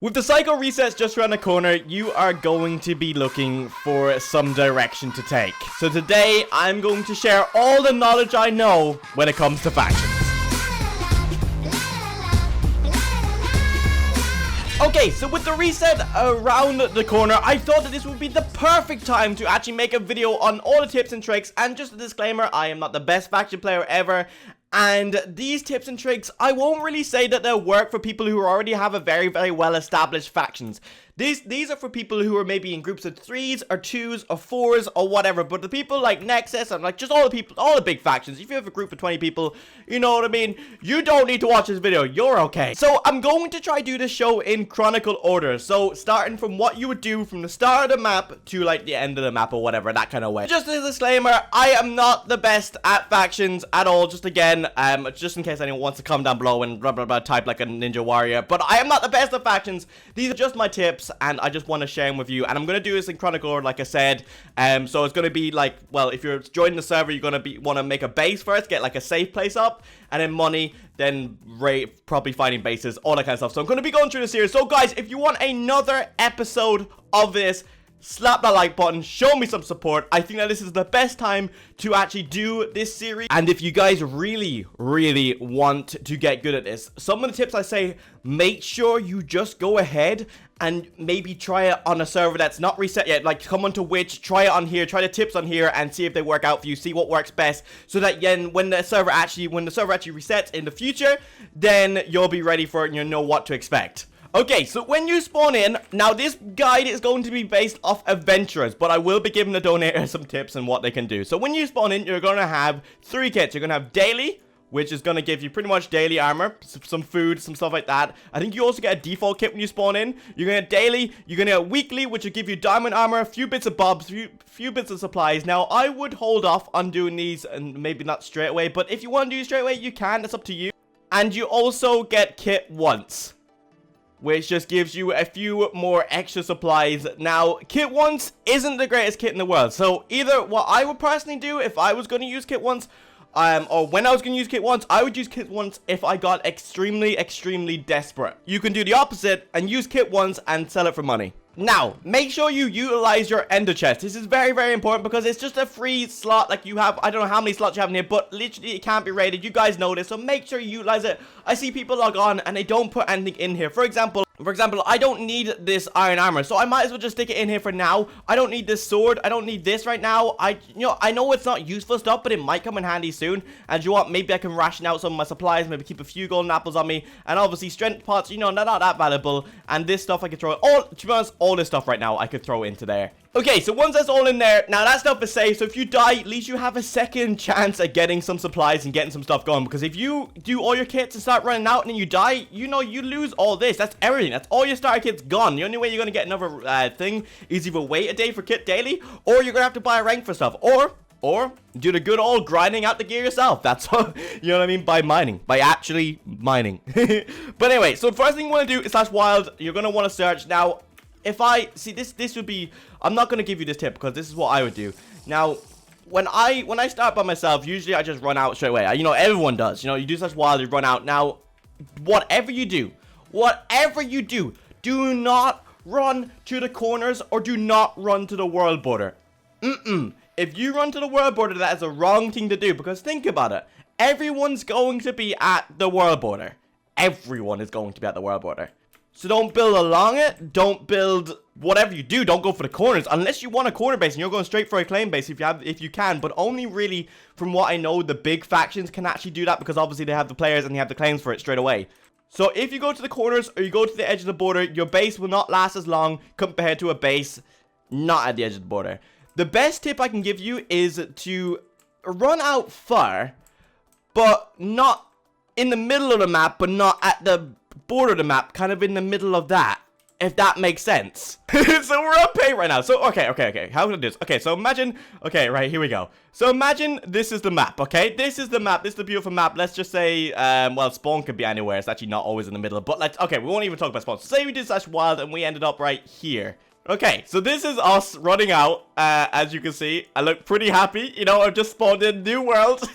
With the cycle resets just around the corner, you are going to be looking for some direction to take. So today, I'm going to share all the knowledge I know when it comes to factions. Okay, so with the reset around the corner, I thought that this would be the perfect time to actually make a video on all the tips and tricks. And just a disclaimer, I am not the best faction player ever. And these tips and tricks, I won't really say that they'll work for people who already have a very, very well-established factions. These are for people who are maybe in groups of 3s or 2s or 4s or whatever. But the people like Nexus and like just all the people, all the big factions, if you have a group of 20 people, you know what I mean? You don't need to watch this video. You're okay. So I'm going to try do this show in chronicle order. So starting from what you would do from the start of the map to like the end of the map or whatever, that kind of way. Just as a disclaimer, I am not the best at factions at all. Just again, just in case anyone wants to comment down below and blah blah blah type like a ninja warrior. But I am not the best at factions. These are just my tips, and I just want to share them with you. And I'm gonna do this in chronicle order, like I said. So it's gonna be like, well, if you're joining the server, you're gonna want to make a base first, get like a safe place up, and then money, then probably finding bases, all that kind of stuff. So I'm gonna be going through the series. So guys, if you want another episode of this, slap that like button, show me some support. I think that this is the best time to actually do this series. And if you guys really, really want to get good at this, some of the tips I say, make sure you just go ahead and maybe try it on a server that's not reset yet. Like come onto Witch, try it on here, try the tips on here and see if they work out for you, see what works best, so that when the server actually resets in the future, then you'll be ready for it and you'll know what to expect. Okay, so when you spawn in, now this guide is going to be based off adventurers, but I will be giving the donator some tips on what they can do. So when you spawn in, you're going to have 3 kits. You're going to have daily, which is going to give you pretty much daily armor, some food, some stuff like that. I think you also get a default kit when you spawn in. You're going to get daily, you're going to get weekly, which will give you diamond armor, a few bits of bobs, few bits of supplies. Now, I would hold off on doing these, and maybe not straight away, but if you want to do it straight away, you can. That's up to you. And you also get kit once, which just gives you a few more extra supplies. Now, kit once isn't the greatest kit in the world. So either what I would personally do if I was going to use kit once, or when I was going to use kit once, I would use kit once if I got extremely, extremely desperate. You can do the opposite and use kit once and sell it for money. Now, make sure you utilize your ender chest. This is very, very important because it's just a free slot. Like you have, I don't know how many slots you have in here, but literally it can't be raided. You guys know this, so make sure you utilize it. I see people log on and they don't put anything in here. For example, I don't need this iron armor, so I might as well just stick it in here for now. I don't need this sword. I don't need this right now. I know it's not useful stuff, but it might come in handy soon. And you want, maybe I can ration out some of my supplies, maybe keep a few golden apples on me. And obviously strength pots, they're not that valuable. And this stuff I could throw all, to be honest, all this stuff right now I could throw into there. Okay, so once that's all in there, now that stuff is safe, so if you die, at least you have a second chance at getting some supplies and getting some stuff going, because if you do all your kits and start running out and then you die, you lose all this. That's everything. That's all your starter kits gone. The only way you're going to get another thing is either wait a day for kit daily, or you're going to have to buy a rank for stuff, or do the good old grinding out the gear yourself. That's all, you know what I mean? By mining. By actually mining. But anyway, so the first thing you want to do is /wild. You're going to want to search. Now, if I see this would be, I'm not going to give you this tip because this is what I would do. Now, when I start by myself, usually I just run out straight away. Everyone does. You do /wild, you run out. Now, whatever you do, do not run to the corners or do not run to the world border. If you run to the world border, that is the wrong thing to do, because think about it. Everyone's going to be at the world border. Everyone is going to be at the world border. So don't build along it. Don't build whatever you do. Don't go for the corners unless you want a corner base and you're going straight for a claim base if you can. But only really, from what I know, the big factions can actually do that because obviously they have the players and they have the claims for it straight away. So if you go to the corners or you go to the edge of the border, your base will not last as long compared to a base not at the edge of the border. The best tip I can give you is to run out far, but not in the middle of the map, but not at the border of the map, kind of in the middle of that, if that makes sense. So we're on pay right now. So okay, how can I do this? Okay, so imagine, okay, right, here we go. So imagine this is the map, okay? This is the map. This is the beautiful map. Let's just say, well, spawn could be anywhere. It's actually not always in the middle, but okay, we won't even talk about spawn. So say we did /wild and we ended up right here. Okay, so this is us running out, as you can see. I look pretty happy, I've just spawned in new world.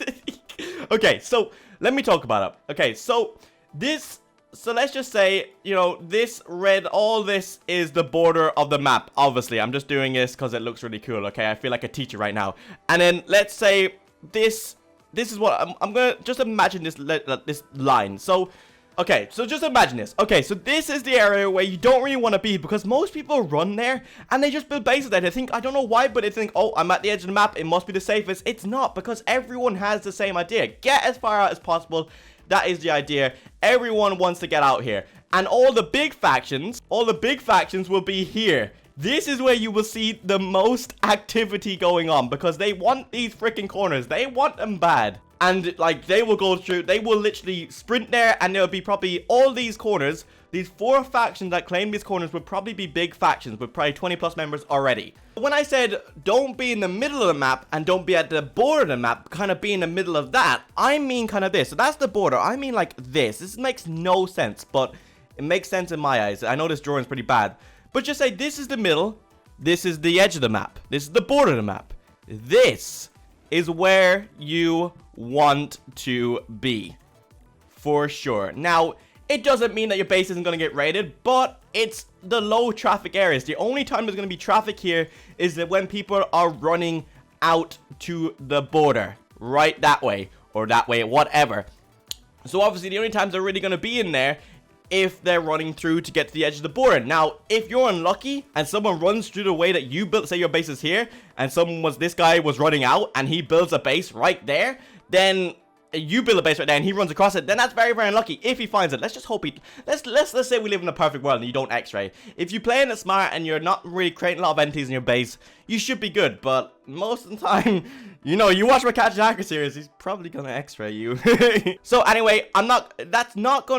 Okay, so let me talk about it. Okay, so this So let's just say, you know, this red, all this is the border of the map. Obviously, I'm just doing this because it looks really cool, okay? I feel like a teacher right now. And then let's say this is what I'm gonna just imagine this line. So, okay, so just imagine this. Okay, so this is the area where you don't really want to be because most people run there and they just build bases there. They think, I don't know why, but they think, oh, I'm at the edge of the map. It must be the safest. It's not, because everyone has the same idea. Get as far out as possible. That is the idea. Everyone wants to get out here. And all the big factions will be here. This is where you will see the most activity going on because they want these freaking corners. They want them bad. And like they will go through, they will literally sprint there, and there'll be probably all these corners. These 4 factions that claim these corners would probably be big factions with probably 20 plus members already. When I said don't be in the middle of the map and don't be at the border of the map, kind of be in the middle of that, I mean kind of this. So that's the border. I mean like this. This makes no sense, but it makes sense in my eyes. I know this drawing is pretty bad, but just say this is the middle. This is the edge of the map. This is the border of the map. This is where you want to be for sure. Now, it doesn't mean that your base isn't going to get raided, but it's the low traffic areas. The only time there's going to be traffic here is that when people are running out to the border, right that way or that way, whatever. So obviously the only times they're really going to be in there if they're running through to get to the edge of the border. Now, if you're unlucky and someone runs through the way that you built, say your base is here, and this guy was running out and he builds a base right there, then you build a base right there and he runs across it, then that's very, very unlucky if he finds it. Let's just hope let's say we live in a perfect world and you don't x-ray. If you play in it smart and you're not really creating a lot of entities in your base, you should be good. But most of the time, you know, you watch my Catch a Hacker series, he's probably gonna x-ray you. So anyway,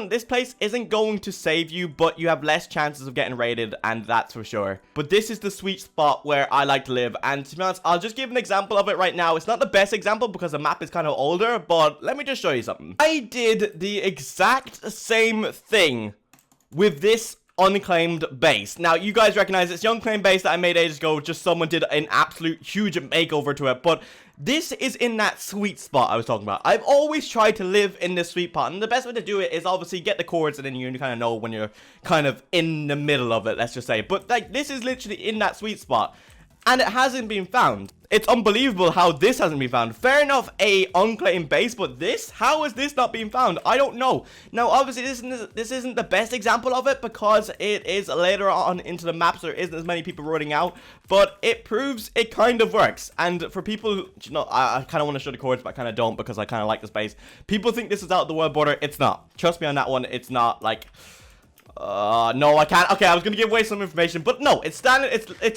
this place isn't going to save you, but you have less chances of getting raided, and that's for sure. But this is the sweet spot where I like to live, and to be honest, I'll just give an example of it right now. It's not the best example because the map is kind of older, but let me just show you something. I did the exact same thing with this unclaimed base. Now, you guys recognize it's the unclaimed base that I made ages ago. Just someone did an absolute huge makeover to it, but this is in that sweet spot I was talking about. I've always tried to live in this sweet spot, and the best way to do it is obviously get the chords, and then you kind of know when you're kind of in the middle of it, let's just say. But like, this is literally in that sweet spot, and it hasn't been found. It's unbelievable how this hasn't been found. Fair enough, a unclaimed base, but this? How is this not being found? I don't know. Now, obviously, this isn't the best example of it because it is later on into the map, so there isn't as many people running out, but it proves it kind of works. And for people who, you know, I kind of want to show the chords, but I kind of don't because I kind of like the space. People think this is out the world border. It's not. Trust me on that one. It's not. Like, no, I can't. Okay, I was gonna give away some information, but no, it's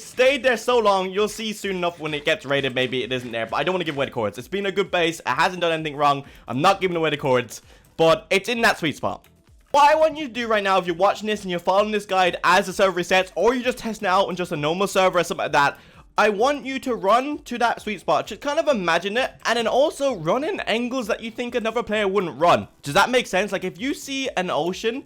stayed there so long. You'll see soon enough when it gets raided. Maybe it isn't there, but I don't want to give away the chords. It's been a good base. It hasn't done anything wrong. I'm not giving away the chords, but it's in that sweet spot. What I want you to do right now, if you're watching this and you're following this guide as the server resets, or you're just testing it out on just a normal server or something like that, I want you to run to that sweet spot. Just kind of imagine it, and then also run in angles that you think another player wouldn't run. Does that make sense? Like, if you see an ocean,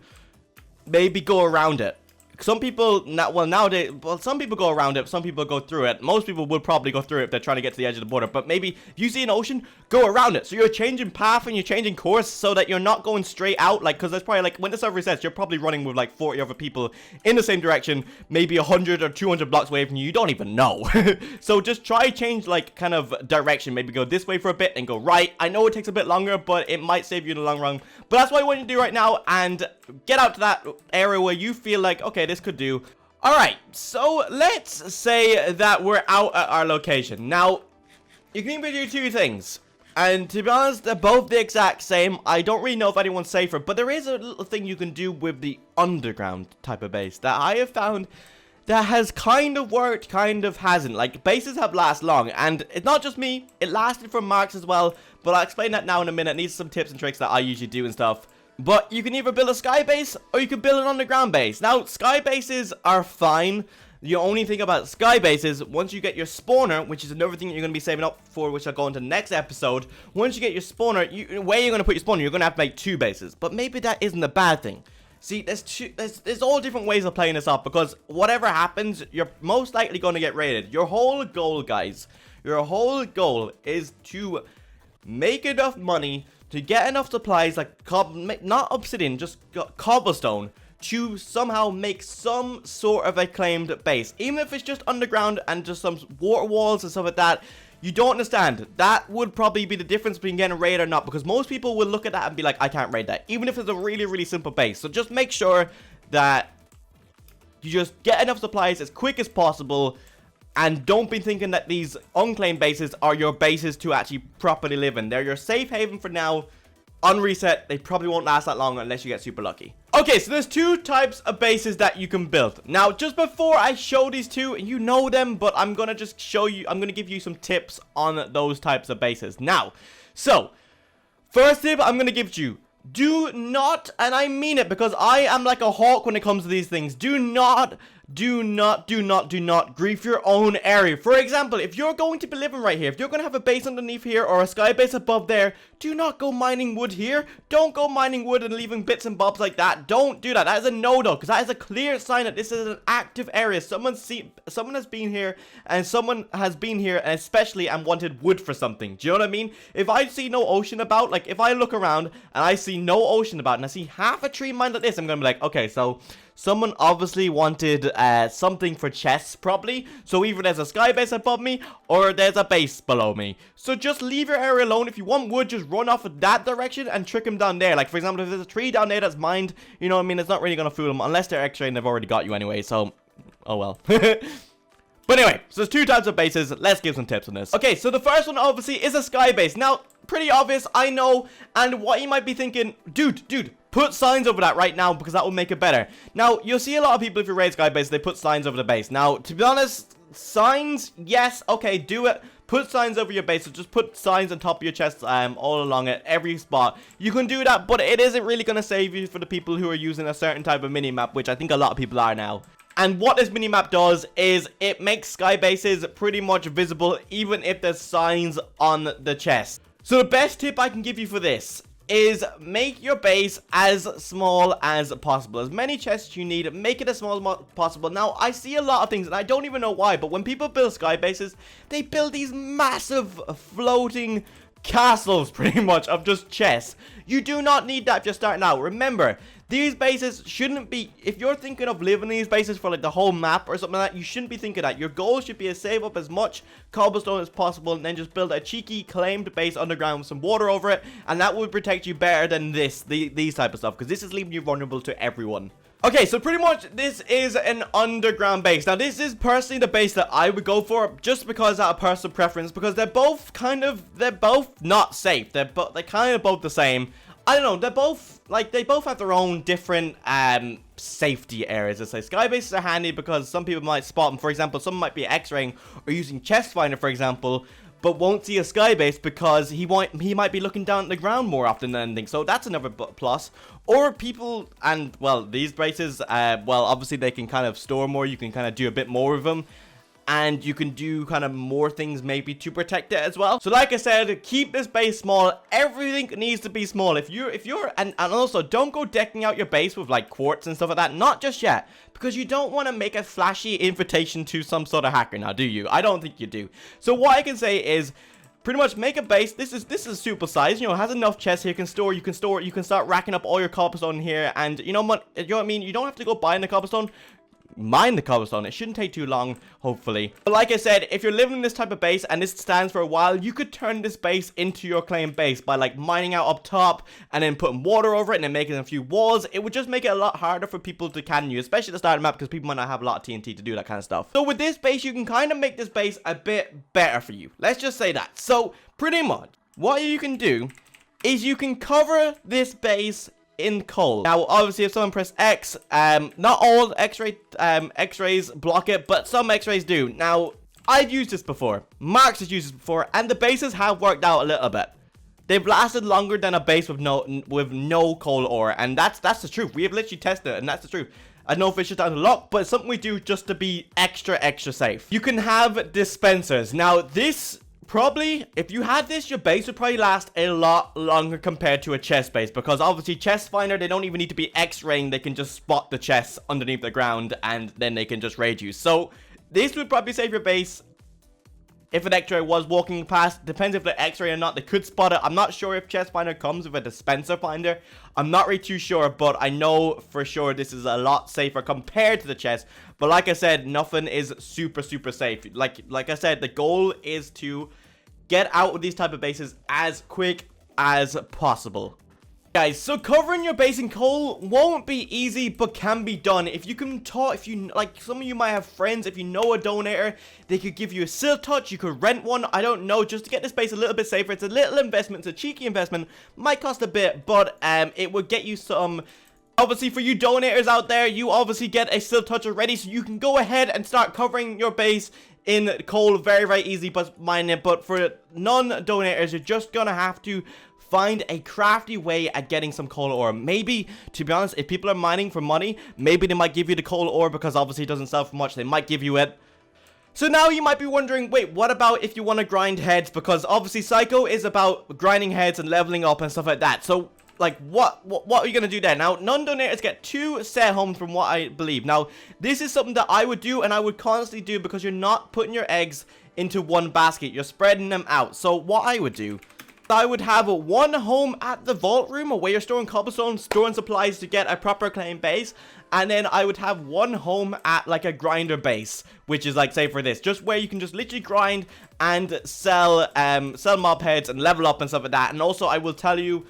maybe go around it. Some people, nowadays, some people go around it, some people go through it. Most people would probably go through it if they're trying to get to the edge of the border. But maybe if you see an ocean, go around it. So you're changing path and you're changing course so that you're not going straight out. Like, because there's probably, like, when the server resets, you're probably running with, like, 40 other people in the same direction. Maybe 100 or 200 blocks away from you. You don't even know. So just try change, like, kind of direction. Maybe go this way for a bit and go right. I know it takes a bit longer, but it might save you in the long run. But that's what I want you to do right now. And get out to that area where you feel like, okay, this could do. Alright, so let's say that we're out at our location. Now, you can either do two things, and to be honest, they're both the exact same. I don't really know if anyone's safer, but there is a little thing you can do with the underground type of base that I have found that has kind of worked, kind of hasn't. Like, bases have last long, and it's not just me, it lasted for Marks as well, but I'll explain that now in a minute. These are some tips and tricks that I usually do and stuff. But you can either build a sky base or you can build an underground base. Now, sky bases are fine. The only thing about sky bases, once you get your spawner, which is another thing you're going to be saving up for, which I'll go into the next episode. Once you get your spawner, where you're going to put your spawner, you're going to have to make 2 bases. But maybe that isn't a bad thing. See, there's all different ways of playing this up, because whatever happens, you're most likely going to get raided. Your whole goal, guys, your whole goal is to make enough money to get enough supplies, like not obsidian, just cobblestone, to somehow make some sort of a claimed base. Even if it's just underground and just some water walls and stuff like that, you don't understand. That would probably be the difference between getting a raid or not, because most people will look at that and be like, I can't raid that, even if it's a really, really simple base. So just make sure that you just get enough supplies as quick as possible, and don't be thinking that these unclaimed bases are your bases to actually properly live in. They're your safe haven for now. On reset, they probably won't last that long unless you get super lucky. Okay, so there's two types of bases that you can build. Now, just before I show these two, you know them, but I'm gonna just show you, I'm gonna give you some tips on those types of bases. Now, so, first tip I'm gonna give you, do not, and I mean it because I am like a hawk when it comes to these things, do not grief your own area. For example, if you're going to be living right here, if you're going to have a base underneath here or a sky base above there, do not go mining wood here. Don't go mining wood and leaving bits and bobs like that. Don't do that. That is a no-no, because that is a clear sign that this is an active area. Someone has been here, and someone has been here, and especially and wanted wood for something. Do you know what I mean? If I see no ocean about, like if I look around and I see no ocean about and I see half a tree mined like this, I'm going to be like, okay, so someone obviously wanted something for chests, probably. So either there's a sky base above me, or there's a base below me. So just leave your area alone. If you want wood, just run off of that direction and trick them down there. Like, for example, if there's a tree down there that's mined, you know what I mean? It's not really going to fool them, unless they're X-ray and they've already got you anyway. So, oh well. But anyway, so there's two types of bases. Let's give some tips on this. Okay, so the first one, obviously, is a sky base. Now, pretty obvious, I know. And what you might be thinking, dude, put signs over that right now, because that will make it better. Now, you'll see a lot of people, if you raid sky base, they put signs over the base. Now, to be honest, signs, yes, okay, do it. Put signs over your base. So just put signs on top of your chests all along it, every spot. You can do that, but it isn't really going to save you for the people who are using a certain type of mini-map, which I think a lot of people are now. And what this minimap does is it makes sky bases pretty much visible, even if there's signs on the chest. So the best tip I can give you for this is make your base as small as possible. As many chests you need, make it as small as possible. Now, I see a lot of things, and I don't even know why, but when people build sky bases, they build these massive floating castles, pretty much, of just chests. You do not need that if you're starting out. Remember, these bases shouldn't be, if you're thinking of living in these bases for like the whole map or something like that, you shouldn't be thinking that. Your goal should be to save up as much cobblestone as possible, and then just build a cheeky claimed base underground with some water over it, and that would protect you better than these type of stuff, because this is leaving you vulnerable to everyone. Okay, so pretty much this is an underground base. Now, this is personally the base that I would go for, just because out of personal preference, because they're both not safe. They're kind of both the same. I don't know, they both have their own different safety areas. Let's say sky bases are handy because some people might spot them. For example, someone might be X-raying or using chest finder, for example, but won't see a sky base because he might be looking down at the ground more often than anything. So that's another plus. Or people, and well, these bases, well, obviously they can kind of store more. You can kind of do a bit more of them, and you can do kind of more things maybe to protect it as well. So like I said, keep this base small. Everything needs to be small. And also don't go decking out your base with like quartz and stuff like that. Not just yet, because you don't want to make a flashy invitation to some sort of hacker now, do you? I don't think you do. So what I can say is, pretty much make a base. This is super size, you know, it has enough chests here. You can start racking up all your cobblestone here, and you know what I mean? You don't have to go buying the cobblestone. Mine the cobblestone. It shouldn't take too long, hopefully. But like I said, if you're living in this type of base and this stands for a while, you could turn this base into your claim base by like mining out up top and then putting water over it and then making a few walls. It would just make it a lot harder for people to cannon you, especially at the start of the map, because people might not have a lot of TNT to do that kind of stuff. So with this base, you can kind of make this base a bit better for you. Let's just say that. So pretty much what you can do is you can cover this base in coal. Now, obviously, if someone press X, not all X-rays block it, but some X-rays do. Now, I've used this before. Marks has used this before, and the bases have worked out a little bit. They've lasted longer than a base with no coal ore, and that's the truth. We have literally tested it, and that's the truth. I don't know if it's just down to luck, but it's something we do just to be extra safe. You can have dispensers. Now, this probably, if you had this, your base would probably last a lot longer compared to a chest base, because obviously chest finder, they don't even need to be X-raying. They can just spot the chests underneath the ground, and then they can just raid you. So this would probably save your base if an X-ray was walking past. Depends if they're X-ray or not. They could spot it. I'm not sure if chest finder comes with a dispenser finder. I'm not really too sure, but I know for sure this is a lot safer compared to the chest. But like I said, nothing is super safe. Like I said, the goal is to get out of these type of bases as quick as possible. Guys, so covering your base in coal won't be easy, but can be done. If you can talk, if you, like, some of you might have friends, if you know a donator, they could give you a silk touch, you could rent one, I don't know, just to get this base a little bit safer. It's a little investment, it's a cheeky investment, might cost a bit, but it would get you some. Obviously, for you donators out there, you obviously get a silk touch already, so you can go ahead and start covering your base in coal very easy, but for non-donators, you're just gonna have to find a crafty way at getting some coal ore. Maybe, to be honest, if people are mining for money, maybe they might give you the coal ore because obviously it doesn't sell for much. They might give you it. So now you might be wondering, wait, what about if you want to grind heads? Because obviously Psycho is about grinding heads and leveling up and stuff like that. So, like, what are you going to do there? Now, non-donators get 2 set homes from what I believe. Now, this is something that I would do and I would constantly do because you're not putting your eggs into one basket. You're spreading them out. So what I would do, I would have 1 home at the vault room where you're storing cobblestone, storing supplies to get a proper claim base. And then I would have 1 home at like a grinder base, which is like, say for this, just where you can just literally grind and sell mob heads and level up and stuff like that. And also I will tell you,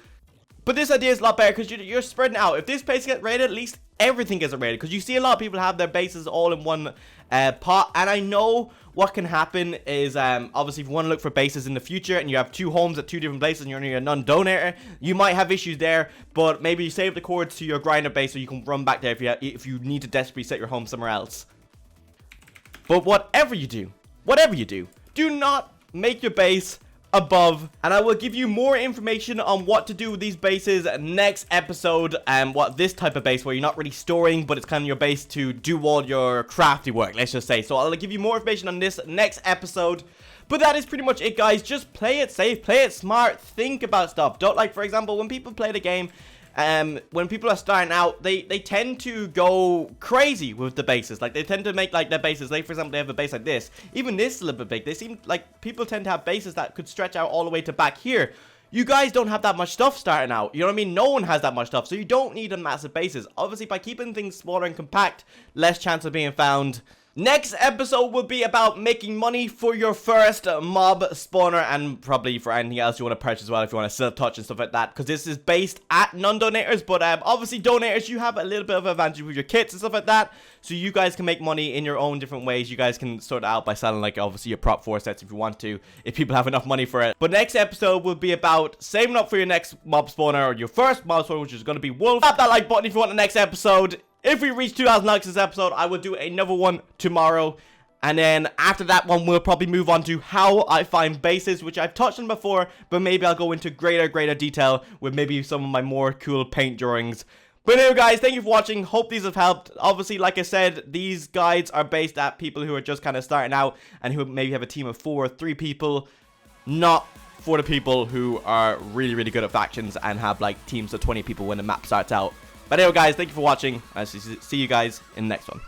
but this idea is a lot better because you're spreading out. If this base gets raided, at least everything gets raided. Because you see a lot of people have their bases all in one pot. And I know what can happen is, obviously, if you want to look for bases in the future and you have 2 homes at 2 different places and you're only a non-donator, you might have issues there. But maybe you save the cords to your grinder base so you can run back there if you need to desperately set your home somewhere else. But whatever you do, do not make your base above, and I will give you more information on what to do with these bases next episode, and what this type of base where you're not really storing, but it's kind of your base to do all your crafty work, let's just say. So I'll give you more information on this next episode. But that is pretty much it, guys. Just play it safe, play it smart, think about stuff. Don't, like, for example, when people play the game, when people are starting out, they tend to go crazy with the bases. Like, they tend to make, like, their bases, like, for example, they have a base like this. Even this is a little bit big. They seem like people tend to have bases that could stretch out all the way to back here. You guys don't have that much stuff starting out. You know what I mean? No one has that much stuff, so you don't need a massive bases. Obviously, by keeping things smaller and compact, less chance of being found. Next episode will be about making money for your first mob spawner, and probably for anything else you want to purchase as well, if you want to silk touch and stuff like that, because this is based at non-donators. But obviously donators, you have a little bit of advantage with your kits and stuff like that, so you guys can make money in your own different ways. You guys can sort it out by selling, like, obviously your prop 4 sets if you want to, if people have enough money for it. But next episode will be about saving up for your next mob spawner, or your first mob spawner, which is going to be wolf. Tap that like button if you want the next episode. If we reach 2,000 likes this episode, I will do another one tomorrow. And then after that one, we'll probably move on to how I find bases, which I've touched on before, but maybe I'll go into greater detail with maybe some of my more cool paint drawings. But anyway, guys, thank you for watching. Hope these have helped. Obviously, like I said, these guides are based at people who are just kind of starting out and who maybe have a team of 4 or 3 people, not for the people who are really good at factions and have, like, teams of 20 people when the map starts out. But anyway, guys, thank you for watching. I'll see you guys in the next one.